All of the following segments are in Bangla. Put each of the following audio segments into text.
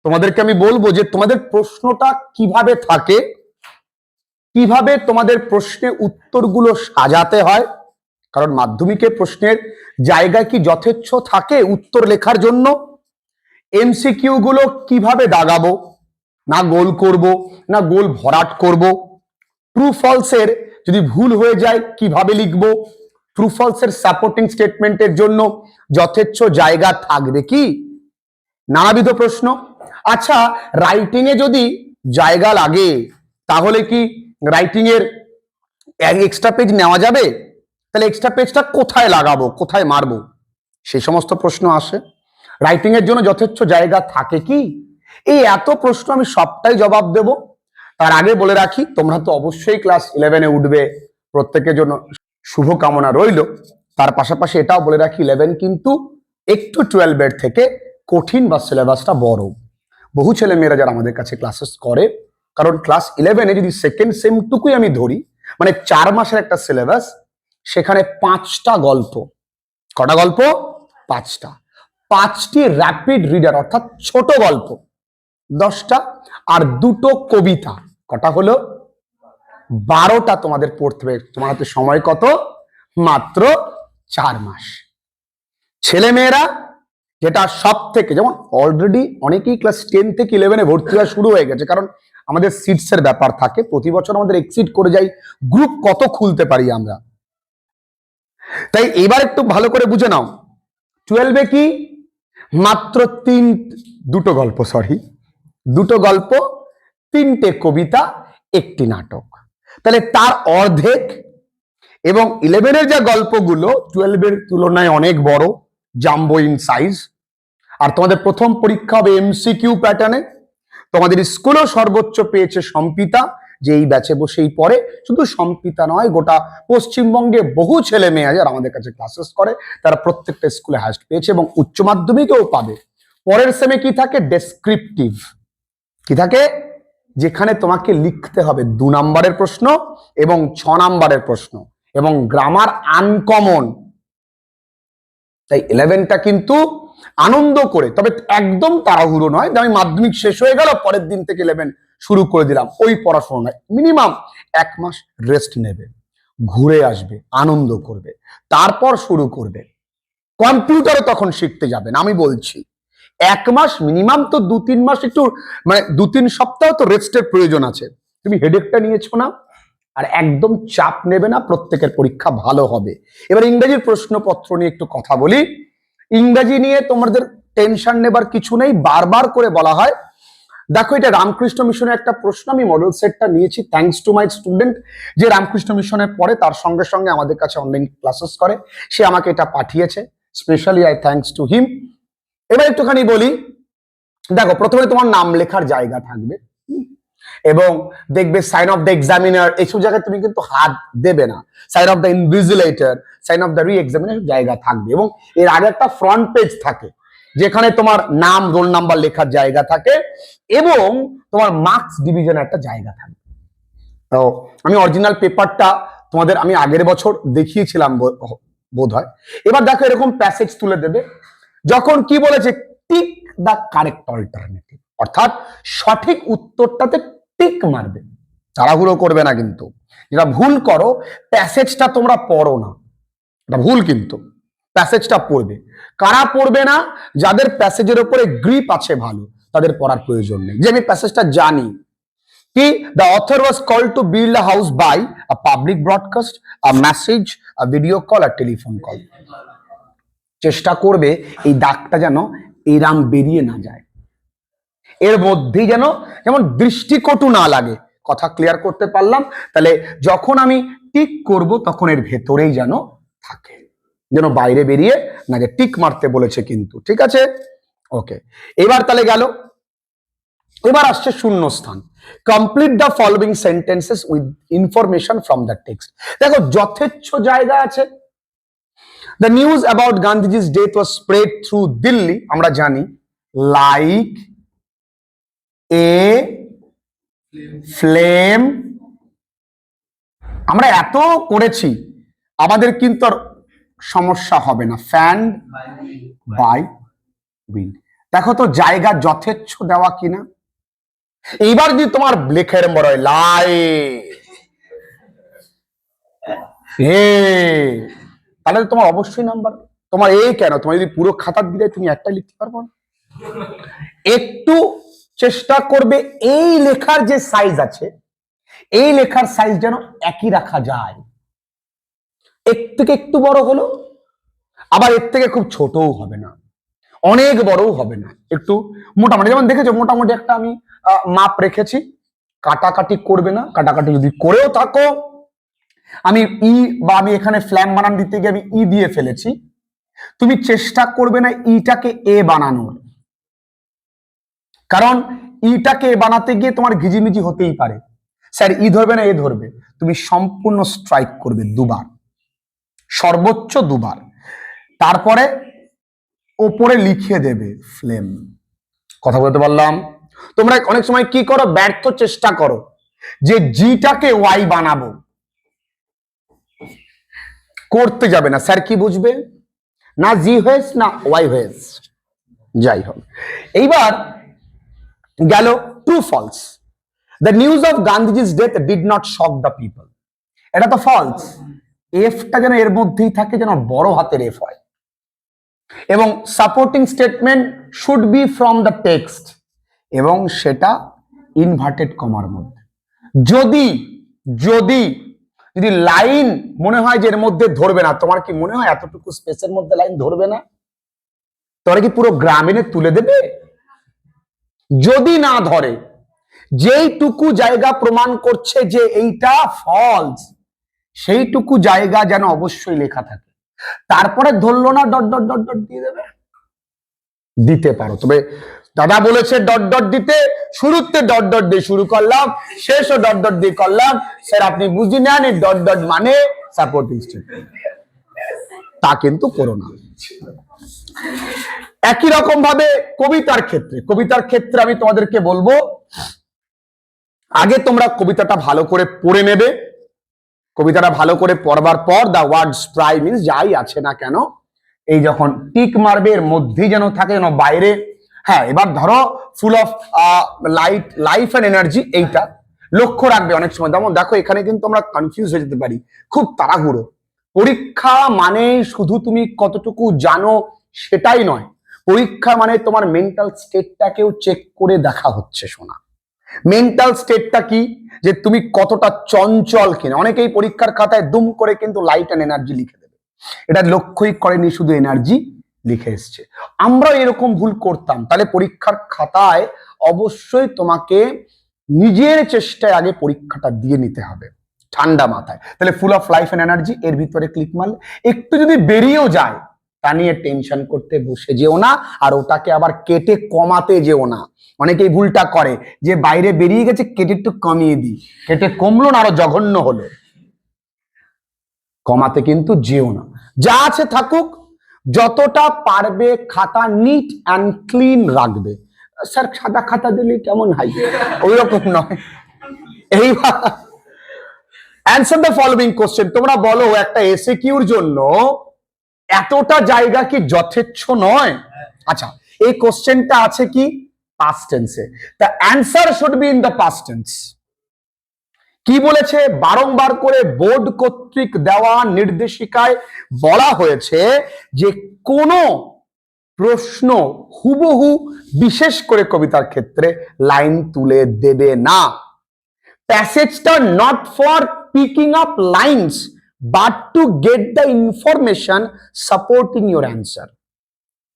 তোমাদেরকে আমি বলবো যে তোমাদের প্রশ্নটা কিভাবে থাকে, কিভাবে তোমাদের প্রশ্নের উত্তরগুলো সাজাতে হয়। কারণ মাধ্যমিকের প্রশ্নের জায়গায় কি যথেচ্ছ থাকে উত্তর লেখার জন্য? এমসিকিউ গুলো কিভাবে দাগাবো, না গোল করব না গোল ভরাট করব, ট্রু ফলসের যদি ভুল হয়ে যায় কিভাবে লিখবো, ট্রু ফলসের সাপোর্টিং স্টেটমেন্টের জন্য যথেচ্ছ জায়গা থাকবে কি, নানাবিধ প্রশ্ন। আচ্ছা, রাইটিং এ যদি জায়গা লাগে তাহলে কি রাইটিং এর এক্সট্রা পেজ নেওয়া যাবে? তাহলে এক্সট্রা পেজটা কোথায় লাগাবো, কোথায় মারবো, সেই সমস্ত প্রশ্ন আসে। রাইটিং এর জন্য যথেচ্ছ জায়গা থাকে কি? এই এত প্রশ্ন আমি সবটাই জবাব দেব। তার আগে বলে রাখি, তোমরা তো অবশ্যই ক্লাস 11-এ উঠবে, প্রত্যেকের জন্য শুভকামনা রইল। তার পাশাপাশি এটাও বলে রাখি, 11 কিন্তু একটু 12-এর থেকে কঠিন বা সিলেবাসটা বড়। বহু ছেলে মেয়েরা যারা আমাদের কাছে ক্লাসেস করে, কারণ ক্লাস 11-এ যদি সেকেন্ড সেমটুকুই আমি ধরি, মানে 4 মাসের একটা সিলেবাস, সেখানে 5টা গল্প। কটা গল্প? 5টা। 5টি র্যাপিড রিডার অর্থাৎ ছোট গল্প 10টা, আর 2টো কবিতা। কটা হলো? 12টা তোমাদের পড়তে হবে। তোমার হাতে সময় কত? মাত্র 4 মাস। ছেলে মেয়েরা যেটা সব থেকে, যেমন অলরেডি অনেকেই ক্লাস 10 থেকে 11-এ ভর্তি হওয়া শুরু হয়ে গেছে, কারণ আমাদের সিটসের ব্যাপার থাকে, প্রতি বছর আমাদের এক্সিড করে যাই গ্রুপ কত খুলতে পারি আমরা। তাই এবার একটু ভালো করে বুঝে নাও, 12-এ কি মাত্র 2টো গল্প, 2টো গল্প, 3টে কবিতা, 1টি নাটক। তাহলে তার অর্ধেক। এবং 11-এর যে গল্পগুলো 12-এর তুলনায় অনেক বড়, জাম্বো ইন সাইজ। আর তোমাদের প্রথম পরীক্ষা হবে এমসিকিউ প্যাটার্নে। তোমাদের স্কুলেও সর্বোচ্চ পেয়েছে সম্পিতা, যে এই ব্যাচে বসেই পড়ে। শুধু সম্পিতা নয়, গোটা পশ্চিমবঙ্গে বহু ছেলে মেয়ে যারা আমাদের কাছে ক্লাসেস করে, তারা প্রত্যেকটা স্কুলে হাইস্ট পেয়েছে এবং উচ্চ মাধ্যমিকেও পাবে। পরের সেমে কি থাকে? ডেসক্রিপটিভ। কি থাকে? যেখানে তোমাকে লিখতে হবে 2 নম্বরের প্রশ্ন এবং 6 নম্বরের প্রশ্ন, এবং গ্রামার আনকমন। তাই 11টা কিন্তু আনন্দ করে, তবে একদম তাড়াহুড়ো নয় যে আমি মাধ্যমিক শেষ হয়ে গেল পরের দিন থেকে 11 শুরু করে দিলাম, ওই পড়াশোনা নয়। মিনিমাম 1 মাস রেস্ট নেবে, ঘুরে আসবে, আনন্দ করবে, তারপর শুরু করবে। কম্পিউটারও তখন শিখতে যাবেন। আমি বলছি 1 মাস মিনিমাম, তো 2-3 মাস একটু, মানে 2-3 সপ্তাহ তো রেস্টের প্রয়োজন আছে। তুমি হেডেকটা নিয়েছো না, আর একদম চাপ নেবে না, প্রত্যেকের পরীক্ষা ভালো হবে। এবার ইংরেজির প্রশ্নপত্র নিয়ে একটু কথা বলি। ইংরেজি নিয়ে তোমাদের টেনশন নেবার কিছু নেই, বারবার করে বলা হয়। দেখো, এটা রামকৃষ্ণ মিশনের একটা প্রশ্ন, আমি মডেল সেটটা নিয়েছি থ্যাঙ্কস টু মাই স্টুডেন্ট, যে রামকৃষ্ণ মিশনে পড়ে, তার সঙ্গে সঙ্গে আমাদের কাছে অনলাইন ক্লাসেস করে, সে আমাকে এটা পাঠিয়েছে, specially I thanks to him. এবার একটুখানি বলি, দেখো প্রথমে তোমার নাম লেখার জায়গা থাকবে, এবং দেখবে সাইন অফ দ্য এক্সামিনার, এইসব জায়গায় তুমি কিন্তু হাত দেবে না। Sign of the invigilator, sign of the re examiner জায়গা থাকবে, এবং এর আগে একটা ফ্রন্ট পেজ থাকে যেখানে তোমার নাম, রোল নাম্বার লেখার জায়গা থাকে, এবং তোমার মার্কস ডিভিশন একটা জায়গা থাকে। তো আমি অরিজিনাল পেপারটা তোমাদের আমি আগের বছর দেখিয়েছিলাম বোধ হয়। এবার দেখো, এরকম প্যাসেজ তুলে দেবে, যখন কি বলেছে, টিক দ্য কারেক্ট অল্টারনেটিভ, অর্থাৎ সঠিক উত্তরটাতে টিক মারবে, তাড়াহুড়ো করবে না কিন্তু। যেটা ভুল করো, প্যাসেজটা তোমরা পড়ো না, এটা ভুল। কিন্তু প্যাসেজটা পড়বে। কারা পড়বে না? যাদের প্যাসেজের উপরে গ্রিপ আছে ভালো, তাদের পড়ার প্রয়োজন নেই। যে আমি প্যাসেজটা জানি কি, the author was called to build a house by a public broadcast, a message, a video call, a telephone call। চেষ্টা করবে এই দাগটা যেন এরাম বেরিয়ে না যায়, এর মধ্যেই যেন যেমন দৃষ্টিকটু না লাগে। কথা ক্লিয়ার করতে পারলাম? তাহলে যখন আমি টিক করব তখন এর ভেতরেই যেন থাকে, যেন বাইরে বেরিয়ে না যায়। টিক মারতে বলেছে কিন্তু, ঠিক আছে? ওকে, এবার তাহলে গেল। এবার আসছে শূন্যস্থান। Complete the following sentences with information from the text. দেখো, যথেচ্ছ জায়গা আছে। The news about Gandhiji's death was spread through Delhi, আমরা জানি, like a flame। আমরা এত করেছি, আমাদের কিন্তু আর সমস্যা হবে না। Fan by wind. দেখো তো জায়গা যথেচ্ছ দেওয়া কিনা। এইবার যদি তোমার লেখের বড় লাই তাহলে তোমার অবশ্যই নাম্বার। তোমার কেন, তোমার যদি পুরো খাতা দিলে তুমি একটা লিখতে পারবো না। একটু চেষ্টা করবে এই লেখার যে সাইজ আছে, এই লেখার সাইজ যেন একই রাখা যায়। এর থেকে একটু বড় হলো, আবার এর থেকে খুব ছোটও হবে না, অনেক বড়ও হবে না, একটু মোটামুটি। যেমন দেখেছো মোটামুটি একটা আমি মাপ রেখেছি। কাটাকাটি করবে না, কাটাকাটি যদি করেও থাকো, আমি বা আমি এখানে ফ্ল্যাম বানান দিতে গিয়ে আমি দিয়ে ফেলেছি, তুমি চেষ্টা করবে না ইটাকে বানানোর, কারণ ইটাকে বানাতে গিয়ে তোমার ঘিজিমিজি হতেই পারে। স্যার ধরবে না ধরবে, তুমি সম্পূর্ণ স্ট্রাইক করবে দুবার, সর্বোচ্চ দুবার, তারপরে ওপরে লিখে দেবে ফ্লেম। কথা বলতে পারলাম? তোমরা অনেক সময় কি করো, ব্যর্থ চেষ্টা করো যে জিটাকে ওয়াই বানাবো, করতে যাবে না। স্যার কি বুঝবে, না জি হয়েছে না ওয়াই হয়েছে, যাই হোক। এইবার গেল true false. The news of Gandhiji's death did not shock the people. এটা তো ফলস। এফটা যেন এর মধ্যেই থাকে, যেন বড় হাতের এফ হয়, এবং supporting statement should be from the text, এবং সেটা ইনভার্টেড কমার মধ্যে। যদি যদি যদি লাইন মনে হয় যে এর মধ্যে ধরবে না, তোমার কি মনে হয় এতটুকু স্পেসের মধ্যে লাইন ধরবে না? তোরা কি পুরো গ্রামীণে তুলে দেবে? যদি না ধরে, যেইটুকু জায়গা প্রমাণ করছে যে এইটা ফলস, সেইটুকু জায়গা যেন অবশ্যই লেখা থাকে। তারপরে ধরলো না, ডট ডট ডট ডট দিয়ে দেবে, দিতে পারো। তবে দাদা বলেছে ডট ডট দিতে, শুরুতে ডট ডট দিয়ে শুরু করলাম, শেষও ডট ডট দিয়ে করলাম। স্যার আপনি বুঝি নেন এই ডট ডট মানে সাপোর্টিং স্টেটমেন্ট, তা কিন্তু করো না। একই রকম ভাবে কবিতার ক্ষেত্রে আমি তোমাদেরকে বলবো, আগে তোমরা কবিতাটা ভালো করে পড়ে নেবে। কবিতাটা ভালো করে পড়বার পর দ্য ওয়ার্ডস প্রাই মিন্স যাই আছে না কেন, এই যখন টিক মারবে এর মধ্যেই যেন থাকে, যেন বাইরে। হ্যাঁ, এবার ধরো full of life and energy, এইটা লক্ষ্য রাখবে। অনেক সময় যেমন দেখো এখানে কিন্তু আমরা কনফিউজ হয়ে যেতে পারি, খুব তাড়াহুড়ো। পরীক্ষা মানে শুধু তুমি কতটুকু জানো সেটাই নয়, পরীক্ষা মানে তোমার মেন্টাল স্টেটটাকেও চেক করে দেখা হচ্ছে। শোনা, মেন্টাল স্টেটটা কি, যে তুমি কতটা চঞ্চল কিনা। অনেকেই পরীক্ষার খাতায় দুম করে কিন্তু লাইট অ্যান্ড এনার্জি লিখে দেবে, এটা লক্ষ্যই করেনি, শুধু এনার্জি লিখে এসছে। আমরা এরকম ভুল করতাম। তাহলে পরীক্ষার খাতায় অবশ্যই তোমাকে নিজের চেষ্টায় আগে পরীক্ষাটা দিয়ে নিতে হবে ঠান্ডা মাথায়। তাহলে full of life and energy এর ভিতরে ক্লিক মারলে, একটু যদি বেরিয়েও যায় তা নিয়ে টেনশন করতে বসে যেও না, আর ওটাকে আবার কেটে কমাতে যেও না। অনেকেই ভুলটা করে যে বাইরে বেরিয়ে গেছে, কেটে একটু কমিয়ে দিই, কেটে কমলো না, আরো জঘন্য হলো। কমাতে কিন্তু যেও না, যা আছে থাকুক। যতটা পারবে খাতা নিট অ্যান্ড ক্লিন রাখবে। স্যার সাদা খাতা দিলে কেমন হয়, ওই রকম নয়। এইবার অ্যান্সার দ্য ফলোইং কোশ্চেন। তোমরা বলো একটা এসএকিউর জন্য এতটা জায়গা কি যথেচ্ছ নয়? আচ্ছা, এই কোশ্চেনটা আছে কি পাস্ট টেন্সে, the answer should be in the past tense. কি বলেছে, বারংবার করে বোর্ড কর্তৃক দেওয়া নির্দেশিকায় বলা হয়েছে যে কোন প্রশ্ন হুবহু, বিশেষ করে কবিতার ক্ষেত্রে, লাইন তুলে দেবে না। প্যাসেজটা not for picking up lines but to get the information supporting your answer.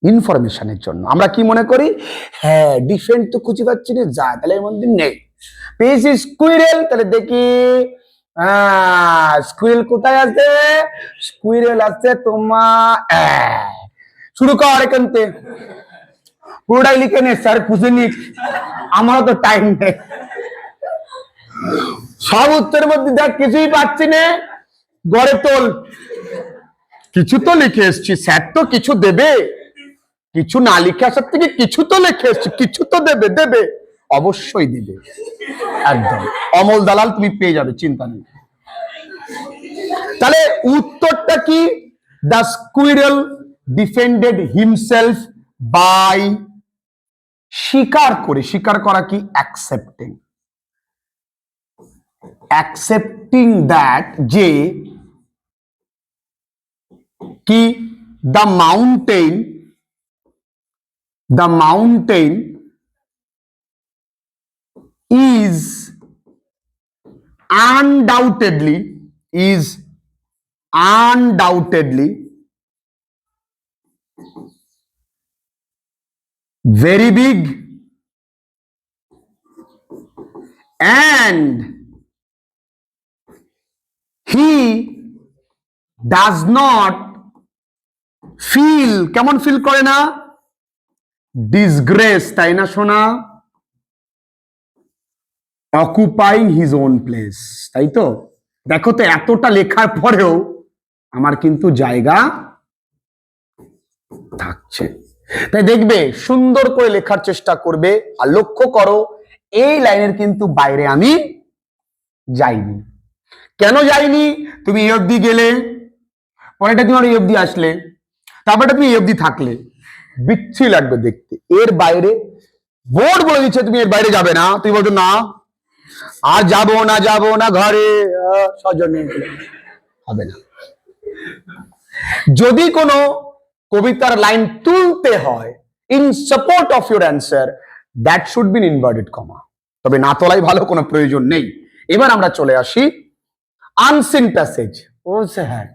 ইনফরমেশনের জন্য আমরা কি মনে করি, হ্যাঁ ডিফেন্ট তো খুঁজে পাচ্ছি না, যা তাহলে এর মধ্যে নেই। পেয়েছি স্কুইরেল, তাহলে দেখি স্কুইরেল কোথায় আছে, স্কুইরেল আছে তোমার, শুরু কর এখান থেকে, পুরোটাই লিখে নে। স্যার খুঁজে নি, আমারও তো টাইম নেই। সব উত্তরের মধ্যে দেখ কিছুই পাচ্ছি না, গড়ে তোল। কিছু তো লিখে এসছি, স্যার তো কিছু দেবে, কিছু না লিখে আসার থেকে কিছু তো লিখে এসছি, কিছু তো দেবে, দেবে অবশ্যই দিবে, একদম অমল দালাল তুমি পেয়ে যাবে, চিন্তা নেই। তাহলে উত্তরটা কি, the squirrel defended himself by স্বীকার করে, স্বীকার করা কি? অ্যাকসেপ্টিং দ্যাট, যে কি the mountain is undoubtedly very big and he does not feel, কেমন ফিল করে না? ডিসগ্রেস, তাই না শোনা? অকুপাইং হিজ ওন প্লেস, তাই তো? দেখো তো, এতটা লেখার পরেও আমার কিন্তু জায়গা থাকছে। তাই দেখবে সুন্দর করে লেখার চেষ্টা করবে। আর লক্ষ্য করো, এই লাইনের কিন্তু বাইরে আমি যাইনি। কেন যাইনি? তুমি এই অবধি গেলে, পরেরটা তুমি এই অবধি আসলে, তারপরটা তুমি এই অবধি থাকলে, বিচ্ছি লাগবে দেখতে। এর বাইরে বোর্ড বলে দিচ্ছে তুমি এর বাইরে যাবে না, তুমি বলছো না আর যাবো না ঘরে স্বজনে, হবে না। যদি কোনো কবিতার লাইন তুলতে হয় in support of your answer, that should be inverted comma, তবে না তোলাই ভালো, কোনো প্রয়োজন নেই। এবার আমরা চলে আসি আনসিন প্যাসেজ। ও স্যার,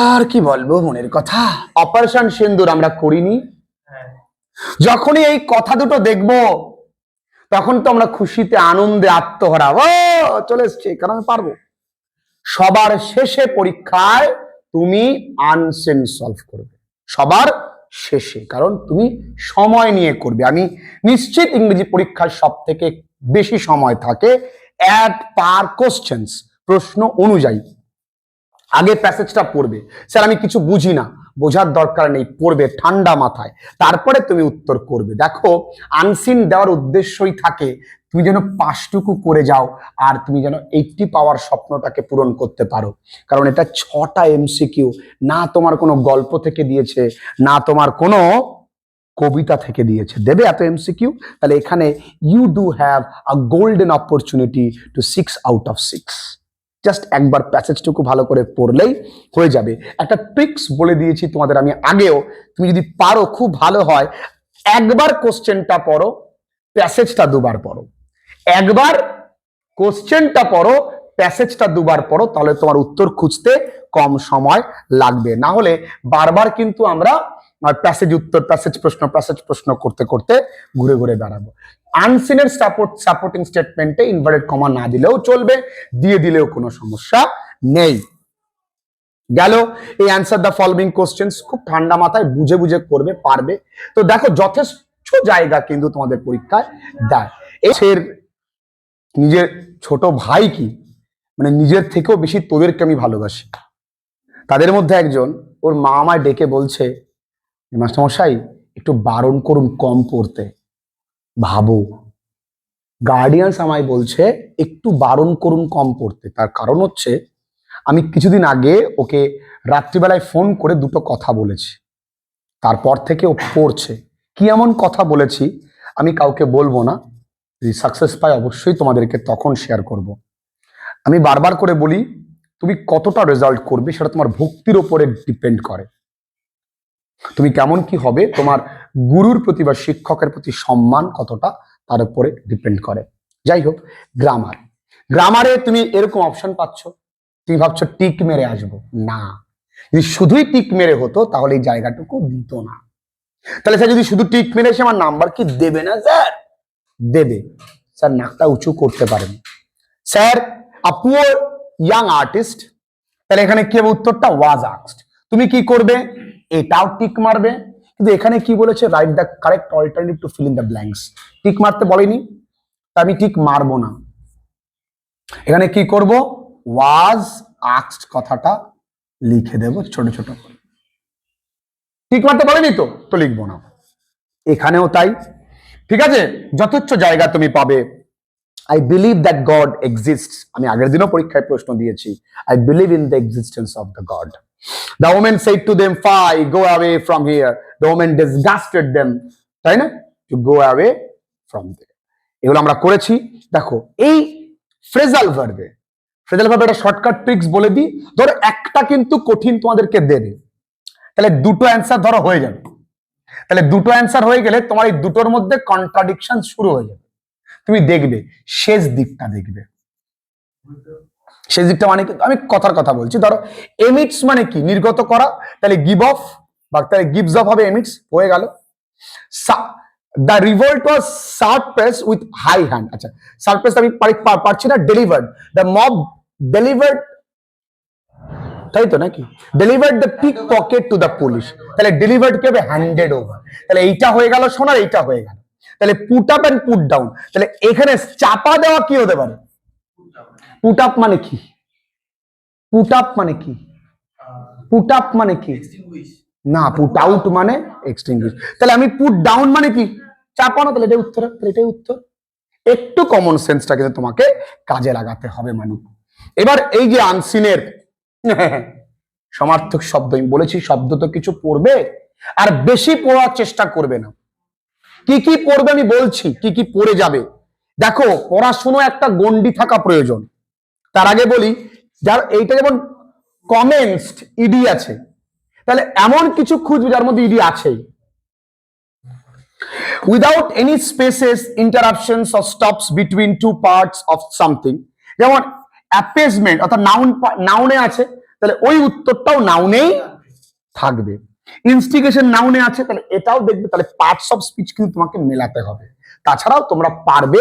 আর কি বলবো মনের কথা। অপারেশন সিন্দুর আমরা করিনি, যখনই এই কথা দুটো দেখবো তখন তো আমরা খুশিতে আনন্দে আত্মহারা, ও চলে এসছে, কারণ আমি পারবো। সবার শেষে পরীক্ষায় তুমি আনসিন সলভ করবে, সবার শেষে, কারণ তুমি সময় নিয়ে করবে। আমি নিশ্চিত ইংরেজি পরীক্ষায় সব থেকে বেশি সময় থাকে অ্যাট পার কোশ্চেন্স, প্রশ্ন অনুযায়ী। আগে প্যাসেজটা পড়বে, স্যার আমি কিছু বুঝি না, বোঝার দরকার নেই, পড়বে ঠান্ডা মাথায়, তারপরে তুমি উত্তর করবে। দেখো, আনসিন দেওয়ার উদ্দেশ্যই থাকে তুমি যেন পাঁচটুকু করে যাও, আর তুমি যেন 80 পাওয়ার স্বপ্নটাকে পূরণ করতে পারো। কারণ এটা 6টা এমসিকিউ, না তোমার কোনো গল্প থেকে দিয়েছে, না তোমার কোনো কবিতা থেকে দিয়েছে, দেবে এত এমসিকিউ। তাহলে এখানে you do have a golden opportunity to 6 out of 6। Just একবার প্যাসেজটুকু ভালো করে পড়লেই হয়ে যাবে। একটা ট্রিক্স বলে দিয়েছি তোমাদের আমি আগেও, তুমি যদি পারো খুব ভালো হয়, একবার কোশ্চেনটা পড়ো, প্যাসেজটা দুবার পড়ো। একবার কোশ্চেনটা পড়ো, প্যাসেজটা দুবার পড়ো, তাহলে তোমার উত্তর খুঁজতে কম সময় লাগবে। না হলে বারবার কিন্তু আমরা প্যাসেজ উত্তর, প্যাসেজ প্রশ্ন করতে করতে ঘুরে ঘুরে বেড়াবো। আনসিনের সাপোর্টিং স্টেটমেন্টে ইনভার্টেড কমা না দিলেও চলবে, দিয়ে দিলেও কোনো সমস্যা নেই। গেল এই অ্যান্সার দ্য ফলোইং কোশ্চেন্স, খুব ঠান্ডা মাথায় বুঝে বুঝে করবে, পারবে। তো দেখো, যথেষ্ট জায়গা কিন্তু তোমাদের পরীক্ষায় দেয়। এর নিজের ছোট ভাই কি, মানে নিজের থেকেও বেশি তোদেরকে আমি ভালোবাসি। তাদের মধ্যে একজন, ওর মা আমায় ডেকে বলছে, মাস্টারমশাই একটু বারণ করুন কম পড়তে। ভাবো, গার্ডিয়ানস আমায় বলছে একটু বারণ করুন কম পড়তে। তার কারণ হচ্ছে, আমি কিছুদিন আগে ওকে রাত্রিবেলায় ফোন করে দুটো কথা বলেছি, তারপর থেকে ও পড়ছে। কি এমন কথা বলেছি আমি কাউকে বলবো না, যদি সাকসেস পাই অবশ্যই তোমাদেরকে তখন শেয়ার করব। আমি বারবার করে বলি, তুমি কতটা রেজাল্ট করবে সেটা তোমার ভক্তির উপরে ডিপেন্ড করে। তুমি কেমন কি হবে, তোমার গুরুর প্রতি বা শিক্ষকের প্রতি সম্মান কতটা, তার উপরে ডিপেন্ড করে। যাই হোক, গ্রামারে তুমি এরকম অপশন পাচ্ছ, তুমি ভাবছো টিক মেরে আসবো, না। যদি শুধুই টিক মেরে হতো তাহলে এই জায়গাটুকু দিত না। তাহলে স্যার যদি শুধু টিক মেরে এসে আমার নাম্বার কি দেবে না? স্যার দেবে। স্যার নাকটা উঁচু করতে পারেন। Sir a poor young artist, তাহলে এখানে কি হবে? উত্তরটা ওয়াজ আস্কড। তুমি কি করবে? এটাও টিক মারবে, কিন্তু এখানে কি বলেছে? Write the correct alternative to fill in the blanks. Tick মারতে বলেনি, তা আমি টিক মারবো না। এখানে কি করব? ওয়াজ আস্কড কথাটা লিখে দেব ছোট ছোট করে। টিক মারতে বলেনি তো লিখবো না। এখানেও তাই, ঠিক আছে? যথেচ্ছ জায়গা তুমি পাবে। I believe that God exists. আমি আগের দিনও পরীক্ষায় প্রশ্ন দিয়েছি, I believe in the existence of the God. The woman said to them, "Fie, go away from here." The woman disgusted them. তাই না? টু গো অ্যাওয়ে ফ্রম দেয়ার, এগুলো আমরা করেছি। দেখো এই ফ্রেজাল ভার্বে একটা শর্টকাট ট্রিক্স বলে দিই। ধরো একটা কিন্তু কঠিন তোমাদেরকে দেবে, তাহলে দুটো অ্যান্সার ধরো হয়ে যাবে। তাহলে দুটো অ্যান্সার হয়ে গেলে তোমার এই দুটোর মধ্যে কন্ট্রাডিকশন শুরু হয়ে যাবে। তুমি দেখবে শেষ দিকটা দেখবে। শেষ দিকটা মানে কি, আমি কথার কথা বলছি। ধরো এমিটস মানে কি, নির্গত করা, তাহলে গিভ অফ বা তাহলে গিভস অফ হবে এমিটস, হয়ে গেল। The revolt was suppress with high hand. আচ্ছা সারপ্রেস আমি পারছি না, ডেলিভার্ড দ্য মব ডেলিভার্ড, তাই তো নাকি? Delivered the pickpocket to the police, তাহলে ডেলিভার্ড কি হবে, হ্যান্ডেড ওভার। তাহলে এইটা হয়ে গেল সোনার, এইটা হয়ে গেল। তাহলে put up and put down, তাহলে এখানে চাপা দেওয়া কি হতে পারে? পুট আপ মানে কি? পুট আপ মানে কি? পুট আপ মানে কি? না, পুট আউট মানে এক্সটিংগুইশ। তাহলে আমি পুট ডাউন মানে কি, চাপানো, তাহলে এটাই উত্তর। তাহলে এটাই উত্তর। একটু কমন সেন্সটা কিন্তু তোমাকে কাজে লাগাতে হবে মানুষ। এবার এই যে আনসিনের সমার্থক শব্দ, আমি বলেছি শব্দ তো কিছু পড়বে, আর বেশি পড়ার চেষ্টা করবে না। কি কি পড়বে আমি বলছি, কি কি পড়ে যাবে। দেখো পড়াশুনো একটা গন্ডি থাকা প্রয়োজন। তার আগে বলি, যার এইটা যেমন কমেন্সড ইডি আছে, তাহলে এমন কিছু খুঁজবে যার মধ্যে ইডি আছেই। Without any spaces, interruptions or stops between two parts of something, যেমন অ্যাপেজমেন্ট অর্থাৎ নাউনে আছে, তাহলে ওই উত্তরটাও নাউনেই থাকবে। ইনস্টিগেশন নাউনে আছে, তাহলে এটাও দেখবে। তাহলে পার্টস অফ স্পিচ কিন্তু তোমাকে মেলাতে হবে। তাছাড়াও তোমরা পারবে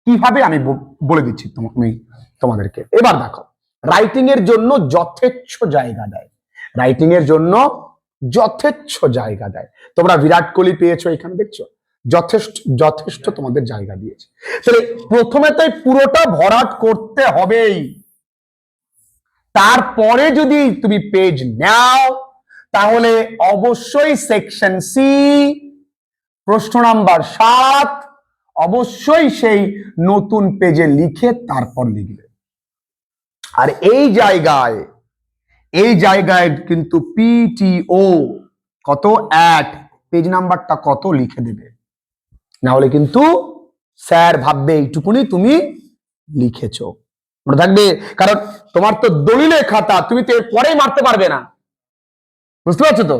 কিভাবে আমি বলে দিচ্ছি তোমাদেরকে। এবার দেখো, রাইটিং এর জন্য যথেচ্ছ জায়গা দেয়, রাইটিং এর জন্য যথেচ্ছ জায়গা দেয়। তোমরা বিরাট কোহলি পেয়েছো, এখানে দেখছো যথেষ্ট যথেষ্ট তোমাদের জায়গা দিয়েছে। তাহলে প্রথমে তো পুরোটা ভরাট করতে হবেই, তারপরে যদি তুমি পেজ নাও তাহলে অবশ্যই সেকশন সি প্রশ্ন নাম্বার 7 অবশ্যই সেই নতুন পেজে লিখে তারপর লিখবে। আর এই জায়গায় কিন্তু পিটিও কত অ্যাট পেজ নাম্বারটা কত লিখে দেবে, না হলে কিন্তু স্যার ভাববে এইটুকুনি তুমি লিখেছো, মনে থাকবে। কারণ তোমার তো দলিলে খাতা, তুমি তো এর পরেই মারতে পারবে না, বুঝতে পারছো তো?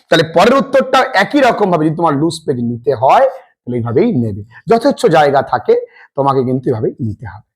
তাহলে পরের উত্তরটা একই রকম ভাবে যদি তোমার লুজ পেজ নিতে হয় তাহলে এইভাবেই নেবে। যথেচ্ছ জায়গা থাকে, তোমাকে কিন্তু এভাবেই নিতে হবে।